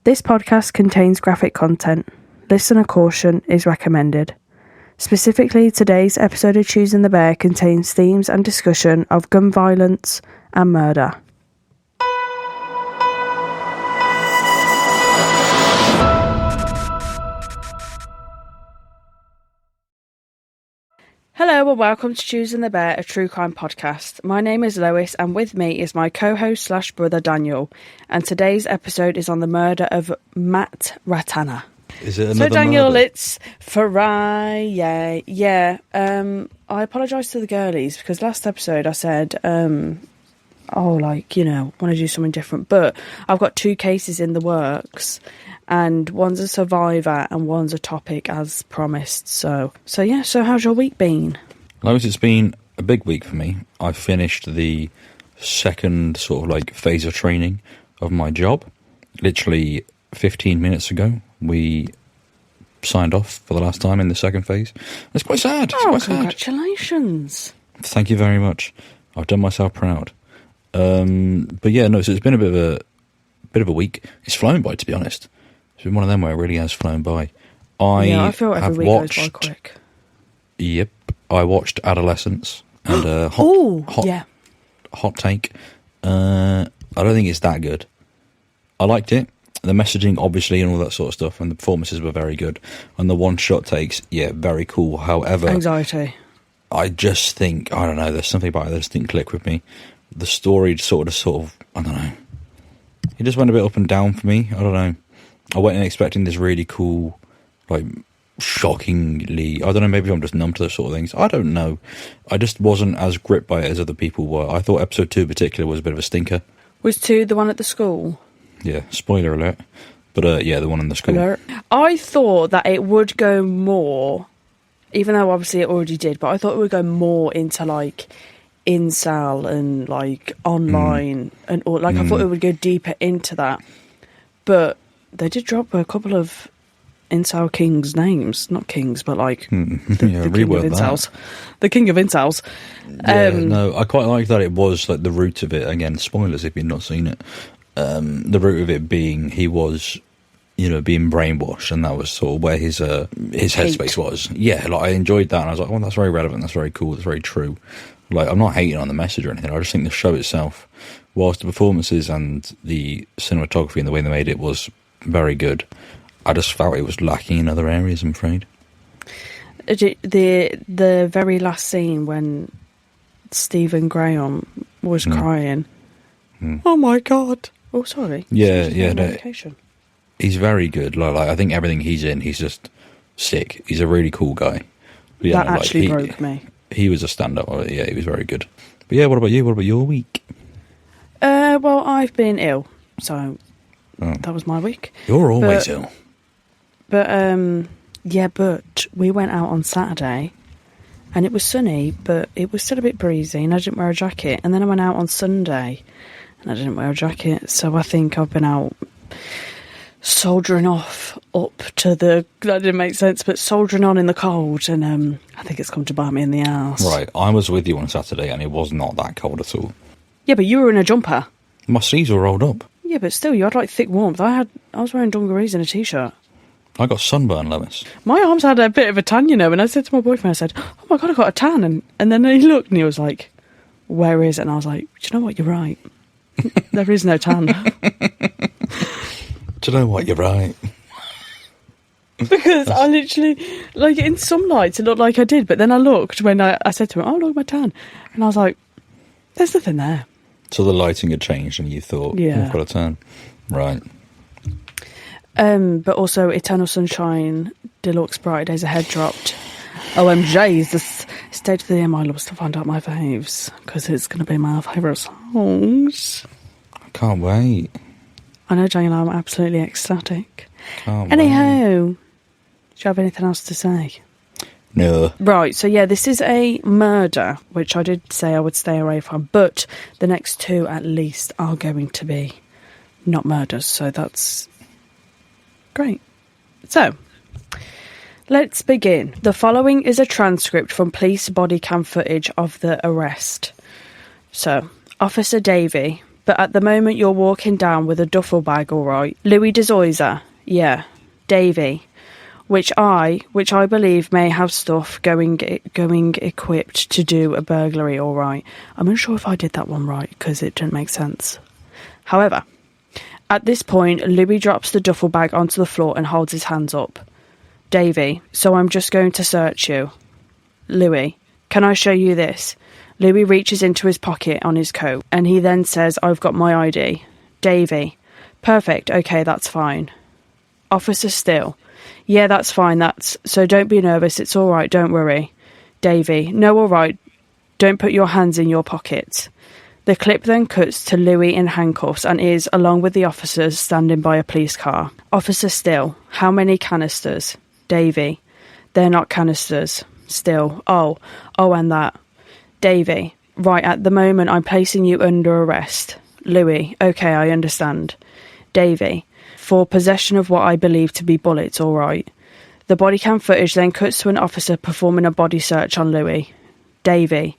This podcast contains graphic content. Listener caution is recommended. Specifically, today's episode of Choosing the Bear contains themes and discussion of gun violence and murder. Hello and welcome to Choosing the Bear, a true crime podcast. My name is Lois and with me is my co-host / brother Daniel. And today's episode is on the murder of Matt Ratana. Is it another So Daniel, murder? it's Friday. Yeah. I apologise to the girlies because last episode I said, want to do something different. But I've got 2 cases in the works. And one's a survivor and one's a topic as promised. So how's your week been? Lois, it's been a big week for me. I finished the second sort of phase of training of my job. Literally 15 minutes ago, we signed off for the last time in the second phase. It's quite sad. Congratulations. Thank you very much. I've done myself proud. So it's been a bit of a week. It's flown by, to be honest. It's been one of them where it really has flown by. I feel every week goes by quick. Yep. I watched Adolescence and hot take. I don't think it's that good. I liked it. The messaging, obviously, and all that sort of stuff, and the performances were very good. And the one-shot takes, very cool. However... Anxiety. I just think, I don't know, there's something about it that just didn't click with me. The story sort of, I don't know. It just went a bit up and down for me. I don't know. I went in expecting this really cool, shockingly... I don't know, maybe I'm just numb to those sort of things. I don't know. I just wasn't as gripped by it as other people were. I thought episode 2 in particular was a bit of a stinker. Was 2 the one at the school? Yeah, spoiler alert. But, the one in the school. Alert. I thought that it would go more, even though obviously it already did, but I thought it would go more into, incel and, online and all. I thought it would go deeper into that. But they did drop a couple of incel kings' names. Not kings, but, the king of incels. The king of incels. No, I quite like that it was, the root of it. Again, spoilers if you've not seen it. The root of it being he was, being brainwashed, and that was sort of where his headspace was. Yeah, I enjoyed that, and I was like, well, that's very relevant, that's very cool, that's very true. I'm not hating on the message or anything, I just think the show itself, whilst the performances and the cinematography and the way they made it was very good, I just felt it was lacking in other areas, I'm afraid. The very last scene when Stephen Graham was crying, oh my god. Oh, sorry. Yeah. He's very good. I think everything he's in, he's just sick. He's a really cool guy. But that actually broke me. He was a stand-up. Yeah, he was very good. But yeah, what about you? What about your week? Well, I've been ill, so that was my week. You're always ill. But, but we went out on Saturday, and it was sunny, but it was still a bit breezy, and I didn't wear a jacket. And then I went out on Sunday, and I didn't wear a jacket, so I think I've been out soldiering off up to the... That didn't make sense, but soldiering on in the cold, and I think it's come to bite me in the ass. Right, I was with you on Saturday, and it was not that cold at all. Yeah, but you were in a jumper. My sleeves were rolled up. Yeah, but still, you had, thick warmth. I was wearing dungarees and a T-shirt. I got sunburn, Lois. My arms had a bit of a tan, and I said to my boyfriend, I said, oh my God, I got a tan, and then he looked, and he was like, where is it? And I was like, do you know what, you're right. There is no tan. Do you know what, you're right. Because I literally, in some lights, it looked like I did, but then I looked when I said to him, oh, look at my tan. And I was like, there's nothing there. So the lighting had changed and you thought, I've got a tan. Right. But also, Eternal Sunshine Deluxe Bright Days Ahead dropped. OMG, this State of the Year, my loves to find out my faves, because it's going to be my favourite songs. I can't wait. I know, Daniel, I'm absolutely ecstatic. Anyhow, do you have anything else to say? No. Right, so this is a murder, which I did say I would stay away from, but the next 2 at least are going to be not murders, so that's great. So, let's begin. The following is a transcript from police body cam footage of the arrest. So, Officer Davey, but at the moment you're walking down with a duffel bag, all right. Louis de Zoysa, yeah. Davy, which I believe may have stuff going equipped to do a burglary, all right. I'm unsure if I did that one right, because it didn't make sense. However, at this point, Louis drops the duffel bag onto the floor and holds his hands up. Davy, so I'm just going to search you. Louis, can I show you this? Louis reaches into his pocket on his coat, and he then says, I've got my ID. Davy, perfect, okay, that's fine. Officer Still, yeah, that's fine, so don't be nervous, it's all right, don't worry. Davy, no, all right, don't put your hands in your pockets. The clip then cuts to Louis in handcuffs and is, along with the officers, standing by a police car. Officer Still, how many canisters? Davy, they're not canisters. Still, oh, and that. Davy, right, at the moment I'm placing you under arrest. Louis, okay, I understand. Davy, for possession of what I believe to be bullets, all right. The body cam footage then cuts to an officer performing a body search on Louis. Davy,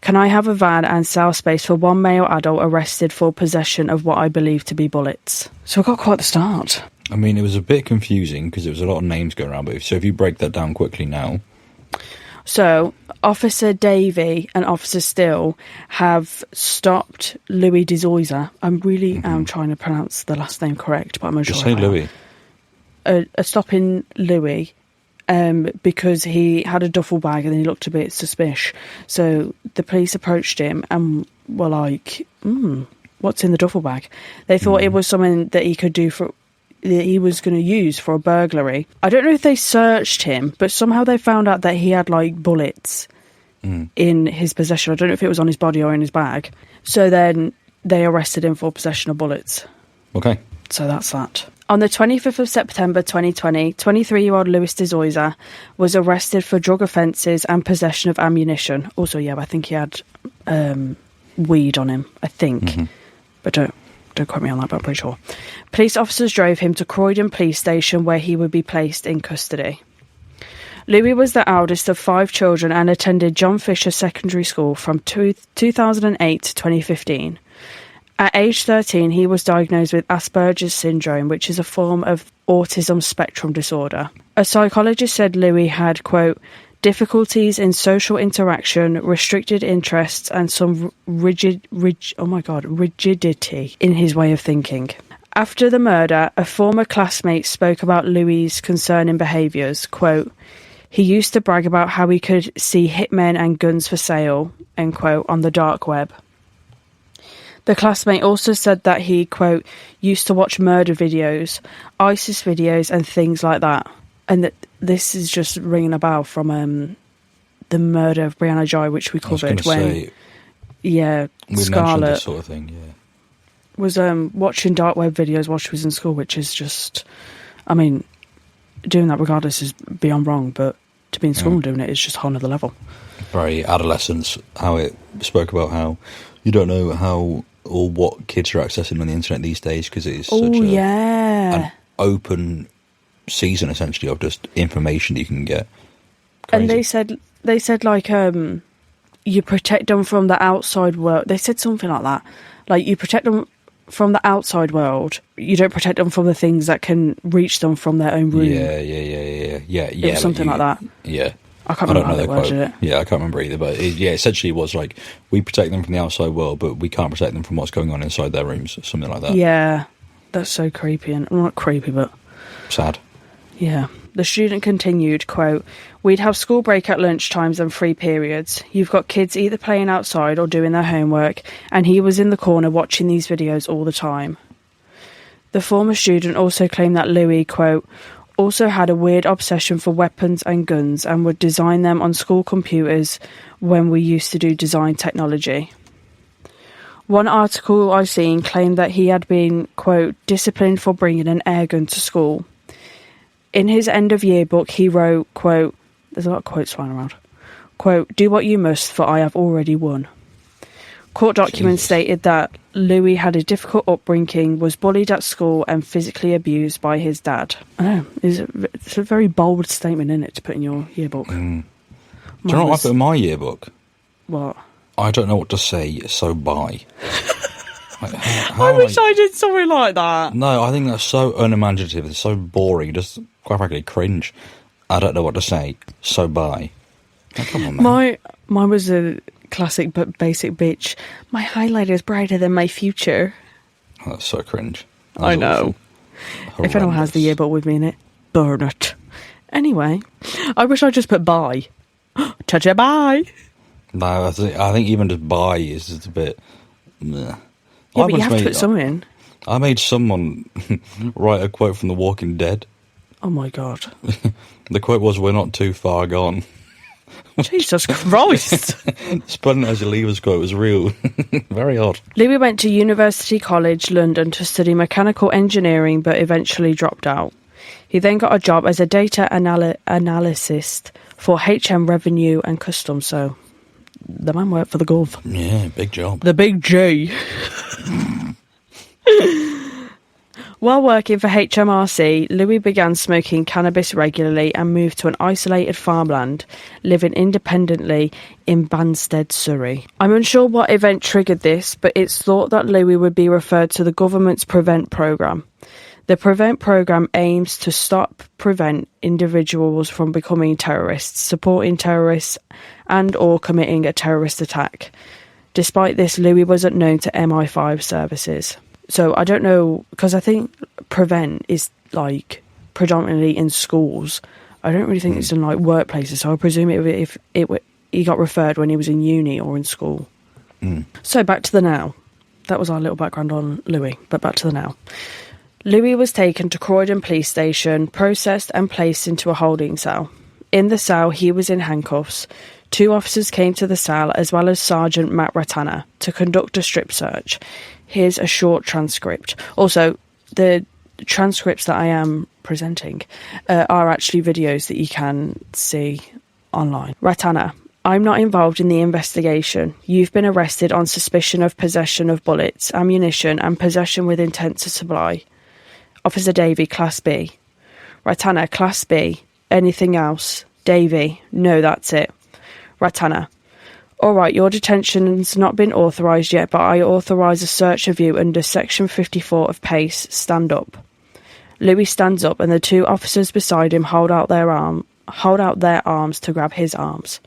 can I have a van and cell space for one male adult arrested for possession of what I believe to be bullets? So we got quite the start. I mean, it was a bit confusing because there was a lot of names going around, but so if you break that down quickly now. So, Officer Davy and Officer Still have stopped Louis de Zoysa. I really am trying to pronounce the last name correct, but I'm unsure. Just say Louis. Stopping Louis because he had a duffel bag and he looked a bit suspicious. So the police approached him and were like, what's in the duffel bag? They thought it was something that he could do that he was going to use for a burglary. I don't know if they searched him, but somehow they found out that he had like bullets in his possession. I don't know if it was on his body or in his bag. So then they arrested him for possession of bullets. Okay. So that's that. On the 25th of September 2020, 23-year-old Louis de Zoysa was arrested for drug offences and possession of ammunition. Also, yeah, I think he had weed on him, I think. But don't quote me on that, but I'm pretty sure. Police officers drove him to Croydon Police Station where he would be placed in custody. Louis was the eldest of 5 children and attended John Fisher Secondary School from 2008 to 2015. At age 13, he was diagnosed with Asperger's syndrome, which is a form of autism spectrum disorder. A psychologist said Louis had, quote, difficulties in social interaction, restricted interests, and some rigidity in his way of thinking. After the murder, a former classmate spoke about Louis' concerning behaviours. Quote, he used to brag about how he could see hitmen and guns for sale, end quote, on the dark web. The classmate also said that he, quote, used to watch murder videos, ISIS videos, and things like that. And that this is just ringing a bell from the murder of Brianna Joy, which we covered when, we Scarlett mentioned this sort of thing, yeah, was watching dark web videos while she was in school, which is just, I mean, doing that regardless is beyond wrong, but to be in school and doing it is just a whole other level. Very adolescence, how it spoke about how you don't know how or what kids are accessing on the internet these days because it is such an open season essentially of just information that you can get. Crazy. And they said like you protect them from the outside world. They said something like that, like you protect them from the outside world, you don't protect them from the things that can reach them from their own room. Yeah, something like that. Yeah, I can't remember how they worded it. Yeah, I can't remember either, but essentially it was like we protect them from the outside world, but we can't protect them from what's going on inside their rooms, something like that. Yeah, that's so creepy, and well, not creepy, but sad. Yeah. The student continued, quote, we'd have school break at lunchtimes and free periods. You've got kids either playing outside or doing their homework, and he was in the corner watching these videos all the time. The former student also claimed that Louis, quote, also had a weird obsession for weapons and guns and would design them on school computers when we used to do design technology. One article I've seen claimed that he had been, quote, disciplined for bringing an air gun to school. In his end-of-year book, he wrote, quote, there's a lot of quotes flying around, quote, do what you must, for I have already won. Court documents stated that Louis had a difficult upbringing, was bullied at school and physically abused by his dad. I know, it's a very bold statement, isn't it, to put in your yearbook? Do you know what I put in my yearbook? What? I don't know what to say, so bye. Like, I wish I did something like that. No, I think that's so unimaginative. It's so boring. Just quite frankly cringe. I don't know what to say. So bye. Oh, come on, man. Mine was a classic but basic bitch. My highlighter is brighter than my future. Oh, that's so cringe. I know. If anyone has the yearbook with me in it, burn it. Anyway, I wish I just put bye. Cha-cha bye. No, I think even just bye is just a bit... Meh. Yeah, but you have to put something in. I made someone write a quote from The Walking Dead. Oh my god. The quote was, "We're not too far gone." Jesus Christ. Spelling it as you leave us quote was real. Very odd. Louis went to University College London to study mechanical engineering but eventually dropped out. He then got a job as a data analyst for HM Revenue and Customs, so the man worked for the Gov. Yeah, big job. The big G. While working for HMRC, Louis began smoking cannabis regularly and moved to an isolated farmland, living independently in Banstead, Surrey. I'm unsure what event triggered this, but it's thought that Louis would be referred to the government's PREVENT programme. The PREVENT programme aims to prevent individuals from becoming terrorists, supporting terrorists and or committing a terrorist attack. Despite this, Louis wasn't known to MI5 services. So I don't know, because I think PREVENT is like predominantly in schools. I don't really think it's in like workplaces. So I presume he got referred when he was in uni or in school. So back to the now. That was our little background on Louis, but back to the now. Louis was taken to Croydon Police Station, processed and placed into a holding cell. In the cell, he was in handcuffs. 2 officers came to the cell, as well as Sargent Matt Ratana, to conduct a strip search. Here's a short transcript. Also, the transcripts that I am presenting are actually videos that you can see online. Ratana: I'm not involved in the investigation. You've been arrested on suspicion of possession of bullets, ammunition, and possession with intent to supply. Officer Davey, Class B. Ratana, Class B. Anything else? Davey: no, that's it. Ratana: all right, your detention's not been authorised yet, but I authorise a search of you under Section 54 of PACE. Stand up. Louis stands up, and the 2 officers beside him hold out their arms to grab his arms.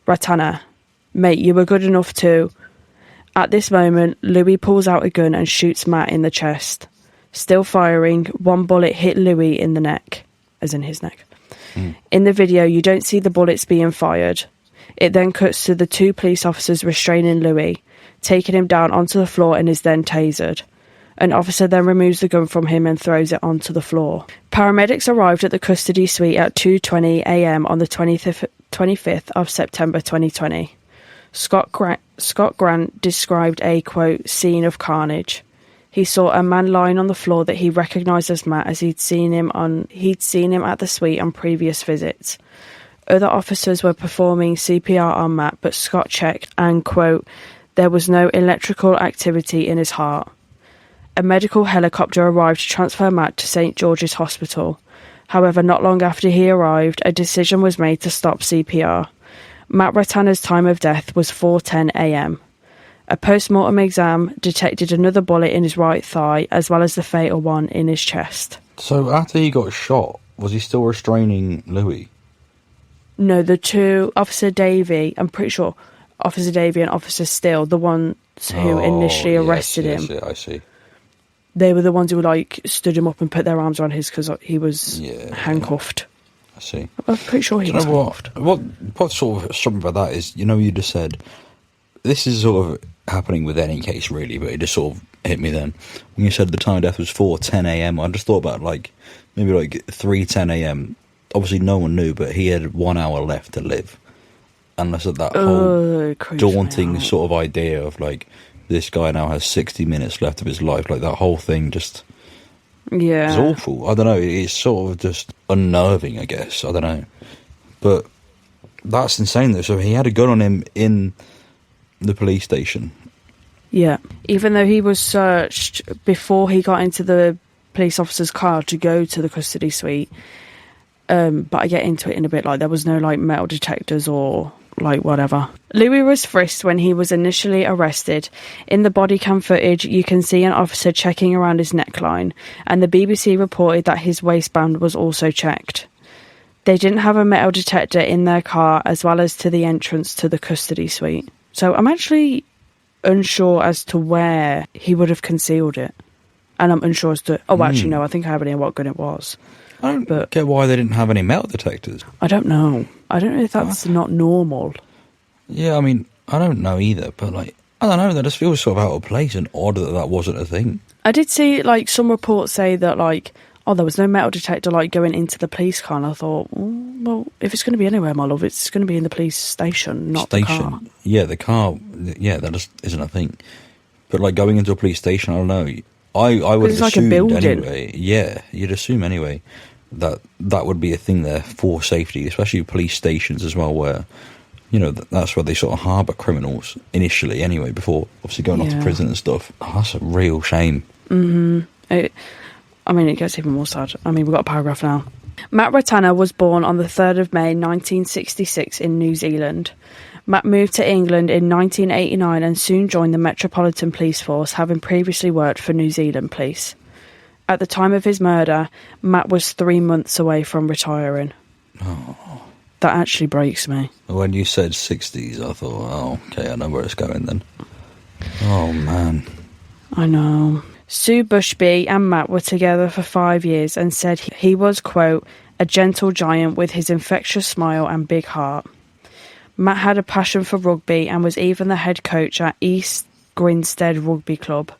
Ratana: mate, you were good enough to... At this moment, Louis pulls out a gun and shoots Matt in the chest. Still firing, 1 bullet hit Louis in the neck, as in his neck. In the video, you don't see the bullets being fired. It then cuts to the 2 police officers restraining Louis, taking him down onto the floor, and is then tasered. An officer then removes the gun from him and throws it onto the floor. Paramedics arrived at the custody suite at 2:20 a.m. on the 25th of September 2020. Scott Grant described a, quote, scene of carnage. He saw a man lying on the floor that he recognised as Matt, as he'd seen him at the suite on previous visits. Other officers were performing CPR on Matt, but Scott checked and, quote, there was no electrical activity in his heart. A medical helicopter arrived to transfer Matt to St George's Hospital. However, not long after he arrived, a decision was made to stop CPR. Matt Ratana's time of death was 4:10 a.m. A post-mortem exam detected another bullet in his right thigh, as well as the fatal one in his chest. So after he got shot, was he still restraining Louis? No, the 2, Officer Davey, I'm pretty sure Officer Davey and Officer Still, the ones who initially arrested him. Yes, I see. They were the ones who like stood him up and put their arms around his because he was handcuffed. I see. I'm pretty sure he was handcuffed. What sort of something about that is, you just said, this is sort of happening with any case really, but it just sort of hit me then. When you said the time of death was 4:10 a.m, I just thought about maybe 3:10 a.m. Obviously no one knew, but he had 1 hour left to live. And I said that whole daunting sort of idea of this guy now has 60 minutes left of his life, that whole thing just... Yeah. It's awful. I don't know, it's sort of just unnerving, I guess. I don't know. But that's insane though. So he had a gun on him in the police station. Yeah. Even though he was searched before he got into the police officer's car to go to the custody suite. But I get into it in a bit, there was no metal detectors or like, whatever. Louis was frisked when he was initially arrested. In the body cam footage, you can see an officer checking around his neckline, and the BBC reported that his waistband was also checked. They didn't have a metal detector in their car, as well as to the entrance to the custody suite. So I'm actually unsure as to where he would have concealed it. And I'm unsure as to... Oh, actually, no, I think I have any what gun it was. I don't get why they didn't have any metal detectors. I don't know. I don't know if that's not normal. Yeah, I mean, I don't know either, but, like, I don't know, that just feels sort of out of place and odd that that wasn't a thing. I did see, like, some reports say that, like, oh, there was no metal detector, like, going into the police car, and I thought, well, if it's going to be anywhere, my love, it's going to be in the police station, not the car. Yeah, the car, yeah, that just isn't a thing. But, like, going into a police station, I don't know, I would have assumed like a building. Anyway, yeah, you'd assume anyway that that would be a thing there for safety, especially police stations as well, where, you know, that's where they sort of harbour criminals initially anyway, before obviously going off to prison and stuff. Oh, that's a real shame. It gets even more sad. I mean, we've got a paragraph now. Matt Ratana was born on the 3rd of May 1966 in New Zealand. Matt moved to England in 1989 and soon joined the Metropolitan Police Force, having previously worked for New Zealand Police. At the time of his murder, Matt was 3 months away from retiring. Oh. That actually breaks me. When you said 60s, I thought, oh, okay, I know where it's going then. Oh, man. I know. Sue Bushby and Matt were together for 5 years and said he was, quote, a gentle giant with his infectious smile and big heart. Matt had a passion for rugby and was even the head coach at East Grinstead Rugby Club.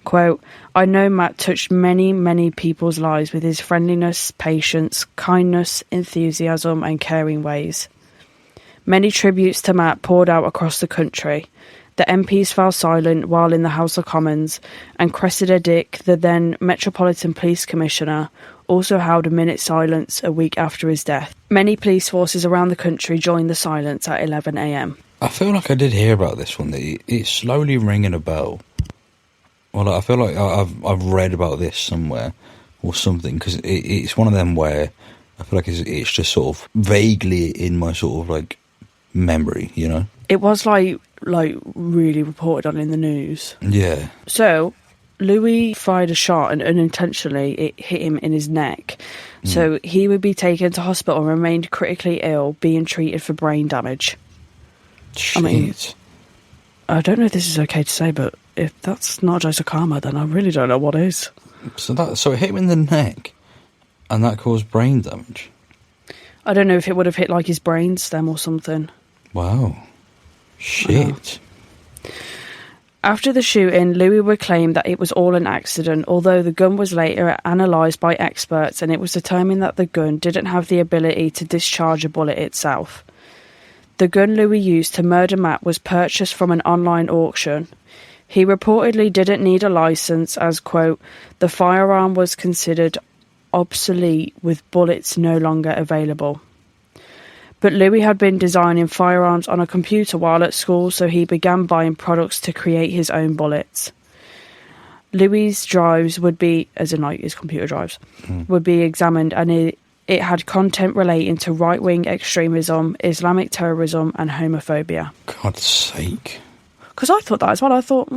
Quote, I know Matt touched many, many people's lives with his friendliness, patience, kindness, enthusiasm and caring ways. Many tributes to Matt poured out across the country. The MPs fell silent while in the House of Commons, and Cressida Dick, the then Metropolitan Police Commissioner, also held a minute's silence a week after his death. Many police forces around the country joined the silence at 11 a.m. I feel like I did hear about this one. It's slowly ringing a bell. Well, I feel like I've read about this somewhere or something, because it's one of them where I feel like it's just sort of vaguely in my sort of like memory, you know? It was like really reported on in the news. Yeah. So Louis fired a shot and unintentionally it hit him in his neck. So he would be taken to hospital and remained critically ill, being treated for brain damage. Shit. I mean, I don't know if this is okay to say, but if that's not a dose of karma, then I really don't know what is. So it hit him in the neck, and that caused brain damage. I don't know if it would have hit like his brain stem or something. Wow. Shit. After the shooting, Louis would claim that it was all an accident, although the gun was later analysed by experts and it was determined that the gun didn't have the ability to discharge a bullet itself. The gun Louis used to murder Matt was purchased from an online auction. He reportedly didn't need a licence as, quote, the firearm was considered obsolete with bullets no longer available. But Louis had been designing firearms on a computer while at school, so he began buying products to create his own bullets. Louis's drives would be, as in like his computer drives, would be examined, and it had content relating to right-wing extremism, Islamic terrorism and homophobia. God's sake. Because I thought that as well. I thought,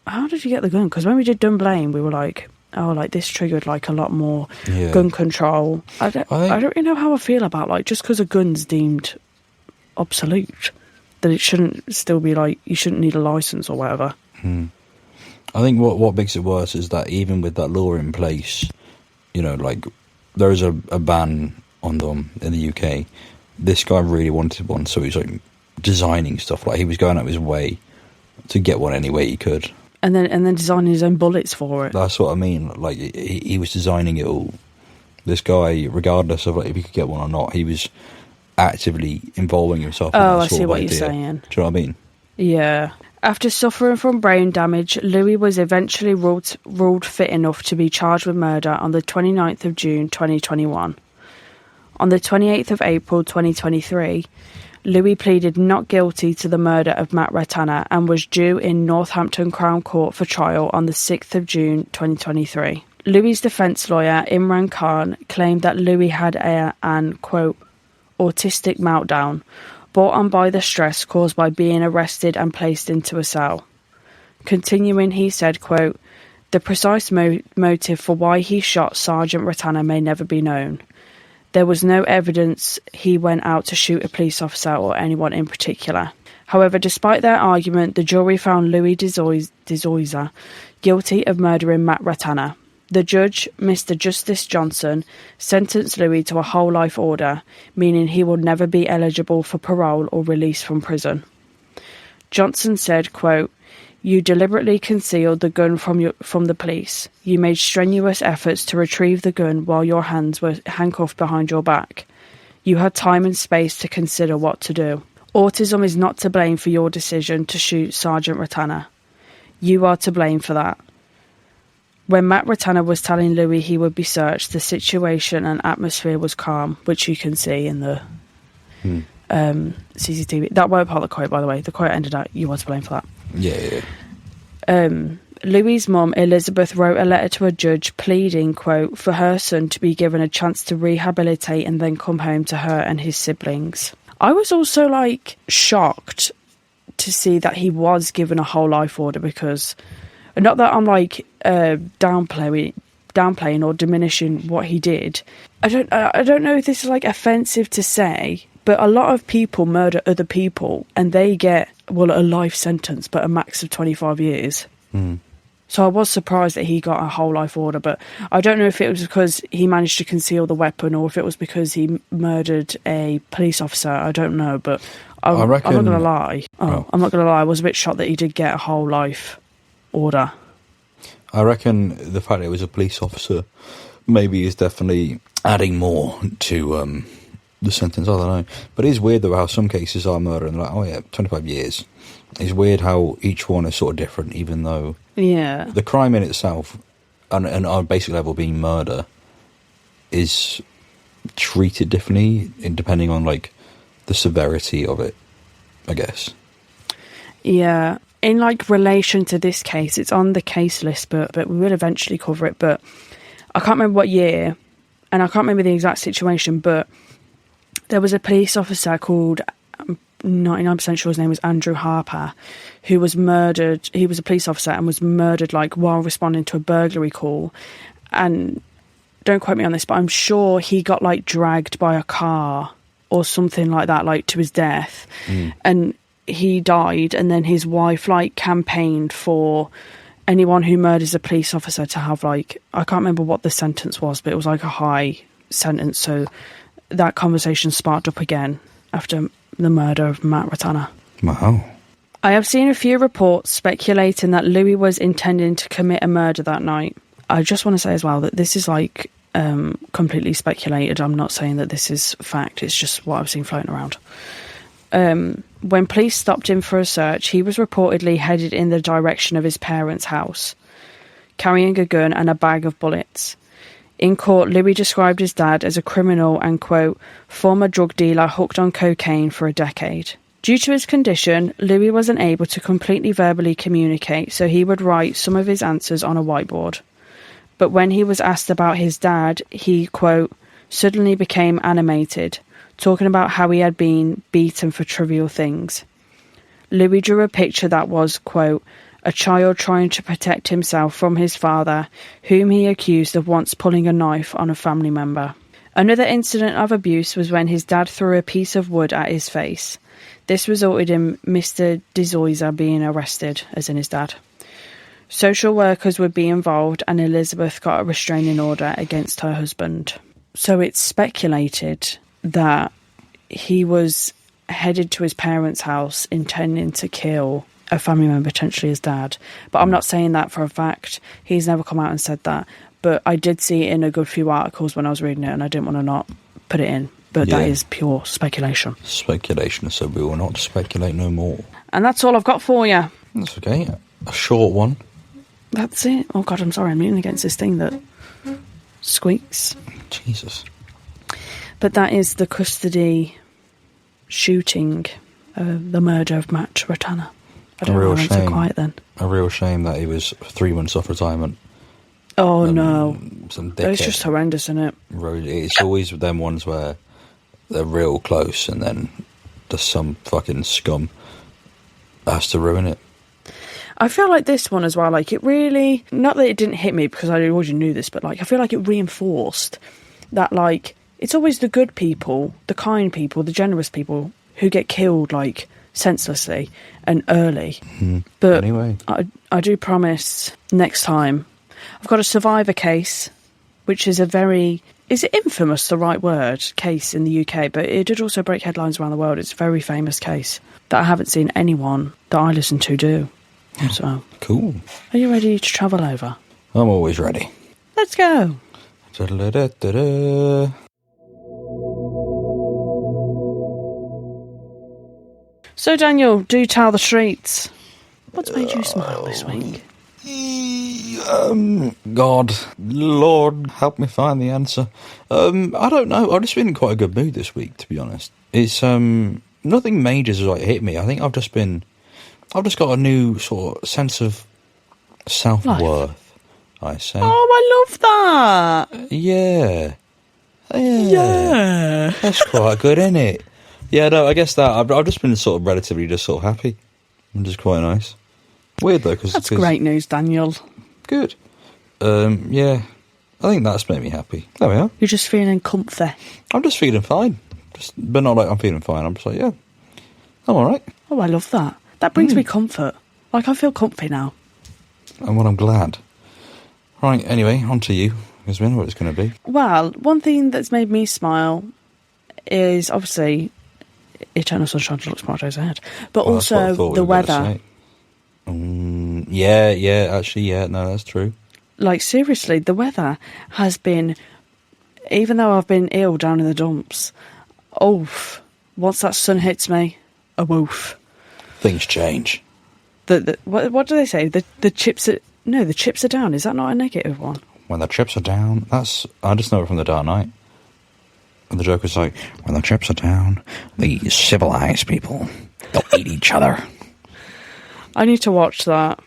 how did you get the gun? Because when we did Dunblane, we were like, oh, like this triggered like a lot more gun control. I don't really know how I feel about like just because a gun's deemed obsolete, that it shouldn't still be like you shouldn't need a license or whatever. I think what makes it worse is that even with that law in place, you know, like there is a ban on them in the UK. This guy really wanted one, so he's like designing stuff, like he was going out of his way to get one any way he could. And then designing his own bullets for it. That's what I mean. Like, he was designing it all. This guy, regardless of like, if he could get one or not, he was actively involving himself in that sort of idea. Oh, I see what you're saying. Do you know what I mean? Yeah. After suffering from brain damage, Louis was eventually ruled fit enough to be charged with murder on the 29th of June 2021. On the 28th of April 2023, Louis pleaded not guilty to the murder of Matt Ratana and was due in Northampton Crown Court for trial on the 6th of June 2023. Louis' defence lawyer, Imran Khan, claimed that Louis had an, quote, autistic meltdown, brought on by the stress caused by being arrested and placed into a cell. Continuing, he said, quote, "The precise motive for why he shot Sargent Ratana may never be known. There was no evidence he went out to shoot a police officer or anyone in particular. However, despite their argument, the jury found Louis Zoysa guilty of murdering Matt Ratana. The judge, Mr. Justice Johnson, sentenced Louis to a whole life order, meaning he will never be eligible for parole or release from prison." Johnson said, quote, "You deliberately concealed the gun from the police. You made strenuous efforts to retrieve the gun while your hands were handcuffed behind your back. You had time and space to consider what to do. Autism is not to blame for your decision to shoot Sargent Ratana. You are to blame for that. When Matt Ratana was telling Louis he would be searched, the situation and atmosphere was calm," which you can see in the CCTV. That won't part of the quote, by the way. The quote ended at, "You are to blame for that." Yeah. Louis's mum, Elizabeth, wrote a letter to a judge pleading, quote, for her son to be given a chance to rehabilitate and then come home to her and his siblings. I was also, shocked to see that he was given a whole life order, because, not that I'm, downplaying or diminishing what he did. I don't know if this is, offensive to say, but a lot of people murder other people and they get, a life sentence, but a max of 25 years. So I was surprised that he got a whole life order, but I don't know if it was because he managed to conceal the weapon or if it was because he murdered a police officer. I don't know, but I'm not going to lie. I'm not going to lie. I was a bit shocked that he did get a whole life order. I reckon the fact that it was a police officer maybe is definitely adding more to the sentence. I don't know. But it is weird, though, how some cases are murder and 25 years. It's weird how each one is sort of different, even though the crime in itself, and on a basic level being murder, is treated differently depending on, the severity of it, I guess. Yeah. In, relation to this case, it's on the case list, but we will eventually cover it. But I can't remember what year, and I can't remember the exact situation, but there was a police officer called, I'm 99% sure his name was Andrew Harper, who was murdered. He was a police officer and was murdered, while responding to a burglary call. And don't quote me on this, but I'm sure he got, dragged by a car or something like that, to his death. And he died, and then his wife campaigned for anyone who murders a police officer to have I can't remember what the sentence was, but it was a high sentence. So that conversation sparked up again after the murder of Matt Ratana. Wow. I have seen a few reports speculating that Louis was intending to commit a murder that night. I just want to say as well that this is completely speculated. I'm not saying that this is fact. It's just what I've seen floating around. When police stopped him for a search, he was reportedly headed in the direction of his parents' house, carrying a gun and a bag of bullets. In court, Louis described his dad as a criminal and, quote, former drug dealer hooked on cocaine for a decade. Due to his condition, Louis was unable to completely verbally communicate, so he would write some of his answers on a whiteboard. But when he was asked about his dad, he, quote, suddenly became animated, talking about how he had been beaten for trivial things. Louis drew a picture that was, quote, a child trying to protect himself from his father, whom he accused of once pulling a knife on a family member. Another incident of abuse was when his dad threw a piece of wood at his face. This resulted in Mr. Zoysa being arrested, as in his dad. Social workers would be involved, and Elizabeth got a restraining order against her husband. So it's speculated that he was headed to his parents' house intending to kill a family member, potentially his dad. But I'm not saying that for a fact. He's never come out and said that. But I did see it in a good few articles when I was reading it, and I didn't want to not put it in. But that is pure speculation. Speculation, so we will not speculate no more. And that's all I've got for you. That's okay. A short one. That's it. Oh, God, I'm sorry. I'm leaning against this thing that squeaks. Jesus. But that is the custody shooting, the murder of Matt Ratana. I don't know why I went so quiet then. A real shame that he was 3 months off retirement. Oh, no. Some it's just horrendous, isn't it? It's always them ones where they're real close and then Just some fucking scum has to ruin it. I feel like this one as well, like, it really... Not that it didn't hit me, because I already knew this, but, like, I feel like it reinforced that, like, it's always the good people, the kind people, the generous people who get killed, like, senselessly and early. But anyway, I do promise next time. I've got a survivor case, which is a very... Is it infamous, the right word, case in the UK? But it did also break headlines around the world. It's a very famous case that I haven't seen anyone that I listen to do. So, cool. Are you ready to travel over? I'm always ready. Let's go. Da-da-da-da-da. So, Daniel, do tell the streets. What's made you smile this week? God, Lord, help me find the answer. I don't know. I've just been in quite a good mood this week, to be honest. It's nothing major has like hit me. I think I've just got a new sort of sense of self-worth, I say. Oh, I love that. Yeah. Yeah. That's quite good, isn't it? Yeah, no, I guess that I've just been sort of relatively just sort of happy, which is quite nice. Weird though, because that's great news, Daniel. Good. Yeah, I think that's made me happy. There we are. You're just feeling comfy. I'm just feeling fine, but not like I'm feeling fine. I'm just like, yeah, I'm all right. Oh, I love that. That brings me comfort. Like, I feel comfy now. And well, I'm glad. Right, anyway, on to you, because we know what it's going to be. Well, one thing that's made me smile is obviously Eternal Sunshine of the Spotless Days Ahead, but also the weather. Yeah, actually, yeah, no, that's true. Like, seriously, the weather has been, even though I've been ill down in the dumps, once that sun hits me, a woof. Things change. What do they say? The chips are down. Is that not a negative one? When the chips are down, I just know it from The Dark Knight. And the joke is like, when the chips are down, the civilized people, they'll eat each other. I need to watch that.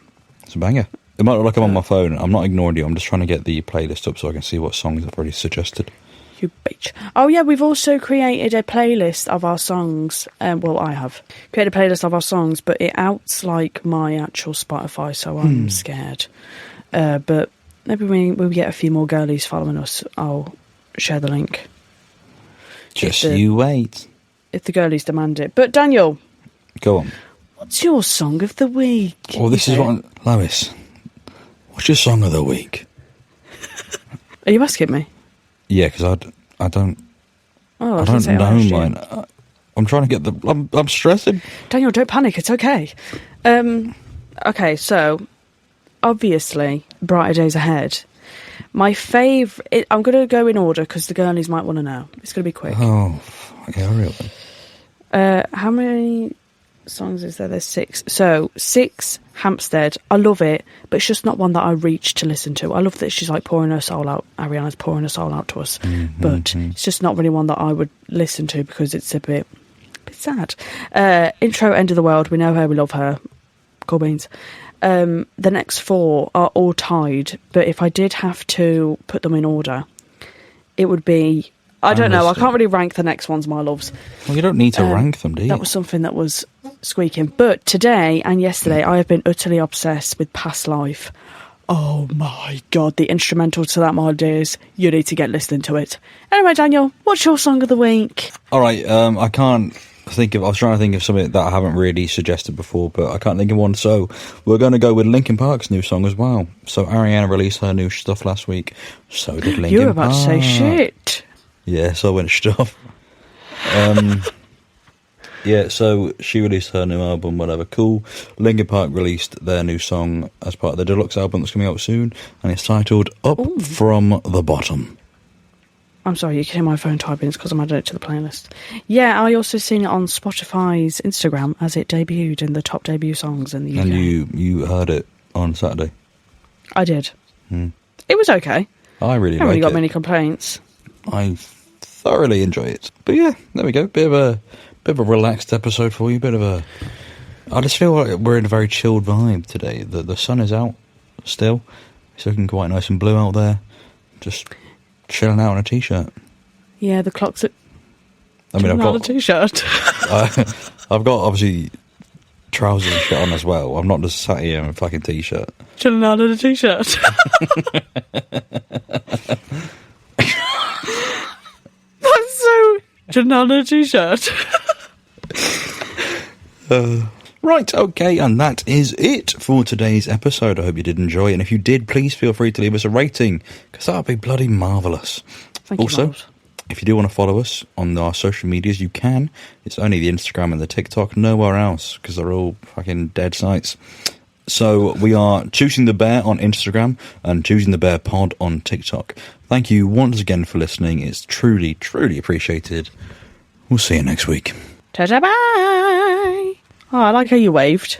It's a banger. It might look like I'm on my phone. I'm not ignoring you. I'm just trying to get the playlist up so I can see what songs I've already suggested. You bitch. Oh, yeah, we've also created a playlist of our songs. Well, I have created a playlist of our songs, but it outs like my actual Spotify, so I'm scared. But maybe when we get a few more girlies following us, I'll share the link. Just you wait. If the girlies demand it. But, Daniel. Go on. What's your song of the week? Well, this is what... Lois, what's your song of the week? Are you asking me? Yeah, because I don't... Oh, I don't know mine. I'm trying to get the... I'm stressing. Daniel, don't panic. It's okay. Okay, so, obviously, Brighter Days Ahead. My favourite... I'm going to go in order because the girlies might want to know. It's going to be quick. Oh, yeah, really? How many songs is there? There's 6. So, 6, Hampstead. I love it, but it's just not one that I reach to listen to. I love that she's like pouring her soul out. Ariana's pouring her soul out to us. But it's just not really one that I would listen to because it's a bit sad. Intro, End of the World. We know her, we love her. Cool beans. The next 4 are all tied, but if I did have to put them in order, it would be... I don't know, I can't really rank the next ones, my loves. Well, you don't need to rank them, do you? That was something that was squeaking. But today and yesterday, I have been utterly obsessed with Past Life. Oh my God, the instrumental to that, my dears. You need to get listening to it. Anyway, Daniel, what's your song of the week? All right, I can't think of... I was trying to think of something that I haven't really suggested before, but I can't think of one. So we're going to go with Linkin Park's new song as well. So Ariana released her new stuff last week. So did Linkin Park. You were about to say shit. Yeah, so I went stuff. Yeah, so she released her new album, whatever, cool. Linkin Park released their new song as part of the deluxe album that's coming out soon, and it's titled Up From the Bottom. I'm sorry, you can hear my phone typing, it's because I'm adding it to the playlist. Yeah, I also seen it on Spotify's Instagram as it debuted in the top debut songs in the UK. And you heard it on Saturday? I did. It was okay. I really liked it. I haven't got many complaints. I thoroughly enjoy it. But yeah, there we go. Bit of a relaxed episode for you. I just feel like we're in a very chilled vibe today. The sun is out still. It's looking quite nice and blue out there. Just chilling out on a t-shirt. Yeah, the clock's at... I mean, I've got a t-shirt. I've got, obviously, trousers and shit on as well. I'm not just sat here in a fucking t-shirt. Chilling out in a t-shirt. That's so... Chilling out in a t-shirt. Right, okay, and that is it for today's episode. I hope you did enjoy it, and if you did, please feel free to leave us a rating, because that would be bloody marvellous. Thank you, also, Miles. if you do want to follow us on our social medias, you can. It's only the Instagram and the TikTok, nowhere else, because they're all fucking dead sites. So we are Choosing the Bear on Instagram and Choosing the Bear Pod on TikTok. Thank you once again for listening. It's truly, truly appreciated. We'll see you next week. Ta-ta, bye! Oh, I like how you waved.